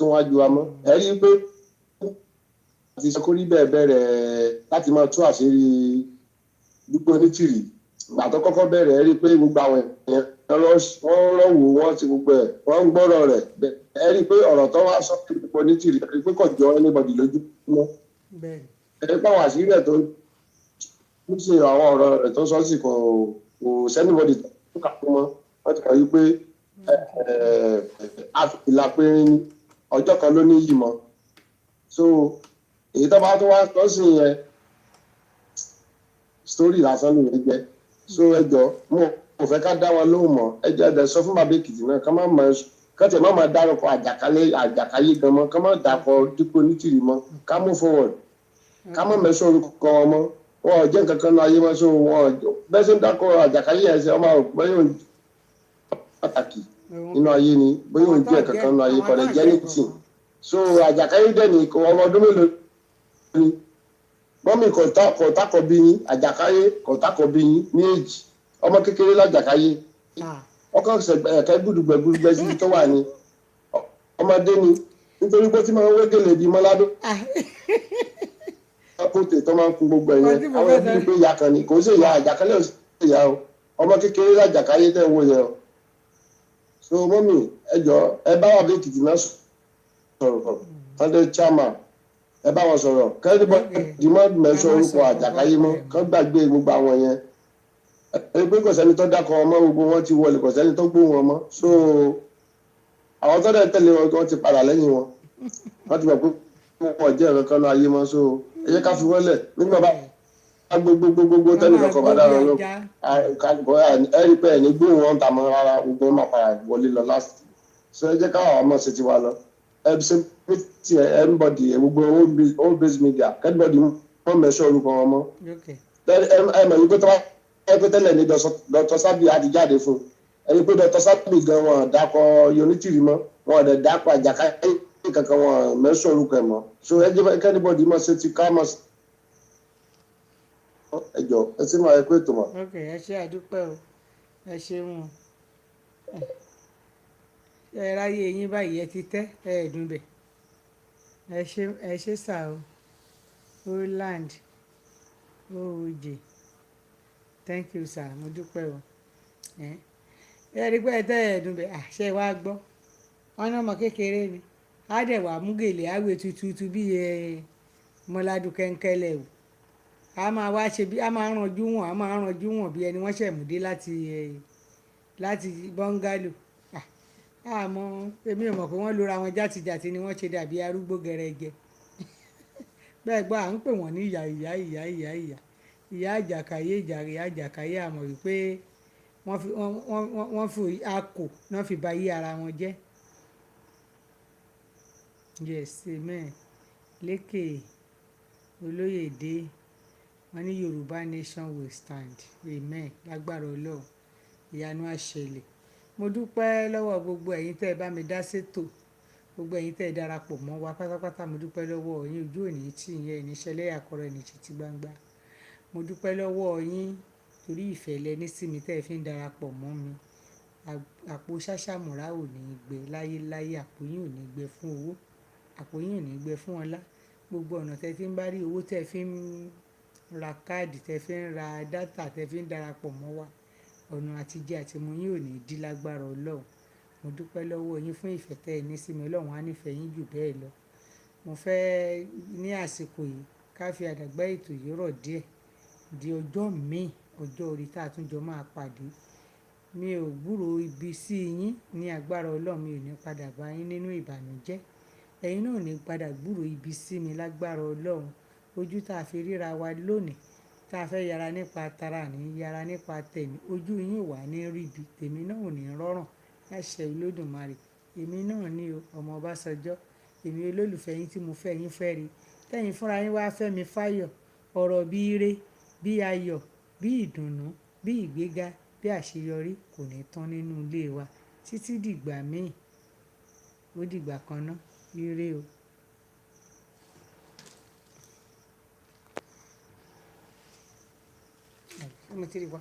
tún wájú wa mọ́ ẹ rí i pé àti sọkórí bẹ́ẹ̀ bẹ̀rẹ̀ láti máa tú àṣírí Dúpẹ́ Onítìrì ìgbà tó kọ́kọ́ bẹ̀rẹ̀ ẹ rí i pé gbogbo àwọn èèyàn wọ́n rọ́wọ́ wọ́n ti gbogbo ẹ̀ wọ́n ń gbọ́rọ̀ rẹ̀ ẹ rí i pé ọ̀rọ̀ tó wá sọ pé Dúpẹ́ Onítìrì ẹ rí i pé kò jọ anybody lójú mọ́ ẹ rí i pé àwọn àṣírí rẹ̀ tó ń ṣe àwọn ọ̀rọ̀ rẹ̀ tó sọ sí kò sẹ́nibọ̀dì tó kà fún mọ́ wọ́n ti kọ̀ yí pé ìlà péré ní ọjọ́ kan ló ní yìí mọ́ so èyí tó bá tó wá sọ sí yẹn story lásán ló ń jẹ so ẹjọ́ mo fẹ́ ká dá wọn lóhùn mọ́ ẹjọ́ ẹ̀dẹ̀ sọ fún bàbá Èkìtì náà ká má máa dárúkọ àjàkáyé gan mọ́ ká má dàpọ̀ Dúpẹ́ Onítìrì mọ́ ká move forward ká má mẹ́sọ̀ orúkọ wọn mọ́ wọn ò jẹ́ nǹkan kan náà ayé mọ́ so wọn bẹ́ẹ̀ sọ ń dákọ̀ àjàkáyé yẹn ṣe ọmọ àrùn yóò pàtàkì nínú ayé ni bóyá òun jẹ́ nǹkan kan nínú ayé kọ́ lè jẹ́ nìtì so àjàkáyé dẹ̀ ní ọmọ ọdún mélòó ni mọ́mí kọ̀ọ̀tàkọ̀ bí yín àjàkáyé kọ̀ọ̀tàkọ̀ bí yín ní èjì ọmọ kékeré lájàkáyé ọkọ̀ ẹ̀kẹ́ gbùdùgbẹ̀ síbi tó wà ní ọmọdé ni nítorí pé tí máa ń wégele bíi mọ́ládó kóòtù tó máa ń kun gbogbo ẹ̀yẹn àwọn ẹbí pé ìyá kan ni kò sí ìyá àjàkáyé ò sí ìyá o ọmọ kékeré lájàkáyé tẹ̀ ń wò yẹn o so mọ́mí ẹjọ́ ẹ bá wà bí Èkìtì náà sọ̀rọ̀ Sunday chairman ẹ bá wọn sọ̀rọ̀ kẹ́rìbọ́ dìmọ́ mẹ́sọ̀ orúkọ àjàkáyé mọ́ kán gbàgbé gbogbo àwọn yẹn ẹ pé kò sẹ́ni tó dákọ̀ ọmọ gbogbo wọn ti wọlé kò sẹ́ni tó gbóhùn ọmọ so àwọn tó dẹ̀ tẹ̀lé wọn ti padà lẹ́yìn wọn wọ́n ti gbà pé wọ́n jẹ́ ẹ̀rọ kan náà ayé mọ́ so ẹ jẹ́ ká fi wọ́n lẹ̀ nígbà bá gbogbo tẹ́lẹ̀ kọ̀ọ̀kan bá dára lọ ẹ rí pé ẹ̀ ní gbóhùn wọn tà mọ́ rárá gbogbo wọn máa padà wọlé lọ last so ẹ jẹ́ káwọn ọmọ ṣe ti wá lọ everybody gbogbo all base media everybody wọ́n mẹ́sọ̀ orúkọ wọn mọ́ ẹ mọ̀ wípé tẹ́lẹ̀ ní Dr. Sabi àti jáde fún ẹni pé Dr. Sabi gan wọn dákọ̀ Onítìrì mọ́ wọn dẹ̀ dákọ̀ àjàkáyé kankan wọn mẹ́sọ̀ orúkọ ẹ̀ mọ́ so ẹ jẹ́ everybody mọ̀ ṣe ti ká mọ̀ ẹjọ́ ẹ sì máa ẹ pé ètò mọ́. ok ẹ ṣe àdúpẹ́ o ẹ ṣeun ẹ ráyè yín báyìí ẹ ti tẹ́ ẹ dùn bẹ̀ ẹ ṣe sà o Holland ooj thank you sir mo dúpẹ́ o ẹ rí pé ẹ tẹ́ ẹ dùn bẹ̀ àṣẹ wa gbọ́ wọn ní ọmọ kékeré ni á dẹ̀ wà mú gèlè àwẹ̀ tututu bí mọ́ládù kẹ́ńkẹ́lẹ̀ o a máa wá ṣe bí a máa ranjú wọn bí ẹni wọ́n ṣẹ̀mùdé láti bọ́ngálò àmọ́ èmi ò mọ̀ pé wọ́n lora wọn játijàti ni wọ́n ṣe dàbí arúgbó gẹrẹgẹ bẹ́ẹ̀ gbọ́ à ń pè wọ́n ní ìyá àjàkáyé àmọ́ wípé wọ́n fi akò náà fi ba yí ara wọn jẹ́ yes amen lékè olóyèdè wọ́n ní Yorùbá nation will stand amen lágbára Ọlọ́run ìyanu àṣẹlẹ̀ mo dúpẹ́ lọ́wọ́ gbogbo ẹ̀yin tẹ́ ẹ bá mi dá sétò gbogbo ẹ̀yin tẹ́ ẹ darapọ̀ mọ́ wa pátápátá mo dúpẹ́ lọ́wọ́ yín ojú òní tí ìyẹn ẹni ṣẹlẹ̀ àkọrọ ẹni ṣe ti gbangba mo dúpẹ́ lọ́wọ́ yín torí ìfẹ́ lẹni sí mi tẹ́ ẹ fi ń darapọ̀ mọ́ mi àpò ṣàṣàmùrà ò ní gbẹ láyéláyé àpò yín ò ní gbẹ fún owó àpò yín ò ní gbẹ fún ọlá gbogbo ọ̀nà tẹ́ fi ń bá rí owó tẹ́ fi ń ra káàdì tẹ́ fi ń ra dátà tẹ́ fi ń darapọ̀ mọ́ wa ọ̀nà àtijẹ àti mu yín ò ní dí lágbára Ọlọ́run mo dúpẹ́ lọ́wọ́ yín fún ìfẹ́ tẹ́ ẹ ní sí mi Ọlọ́run á nífẹ̀ẹ́ yín jù bẹ́ẹ̀ lọ mo fẹ́ ní àsìkò yìí ká fi àdàgbà ètò yìí rọ̀ díẹ̀ di ọjọ́ míì ọjọ́ orí tá a tún jọ máa pàdé mi ò gbúrò ibi sí yín ní agbára Ọlọ́run mi ò ní padà bá yín nínú ìbànújẹ́ ẹ̀yin náà ò ní padà gbúrò ibi sí mi lágbára Ọlọ́run ojú tá a fi ríra wa lónìí tá a fẹ́ yára nípa tara ní yára nípa tẹ̀mí ojú yín wà ní ríbi tèmi náà ò ní rọrùn láṣẹ Olódùmarè èmi náà ní o ọmọ Ọbásanjọ́ èmi olólùfẹ́ yín tí mo fẹ́ yín fẹ́ rí tẹ́yìn fúnra yín wá fẹ́ mi fáyọ̀ ọ̀rọ̀ bí ire bí ayọ̀ bí ìdùnnú bí ìgbéga bí àṣeyọrí kò ní tán nínú ilé wa títí dìgbà míì ó dìgbà kan ná ire o. Mo ti rí wa.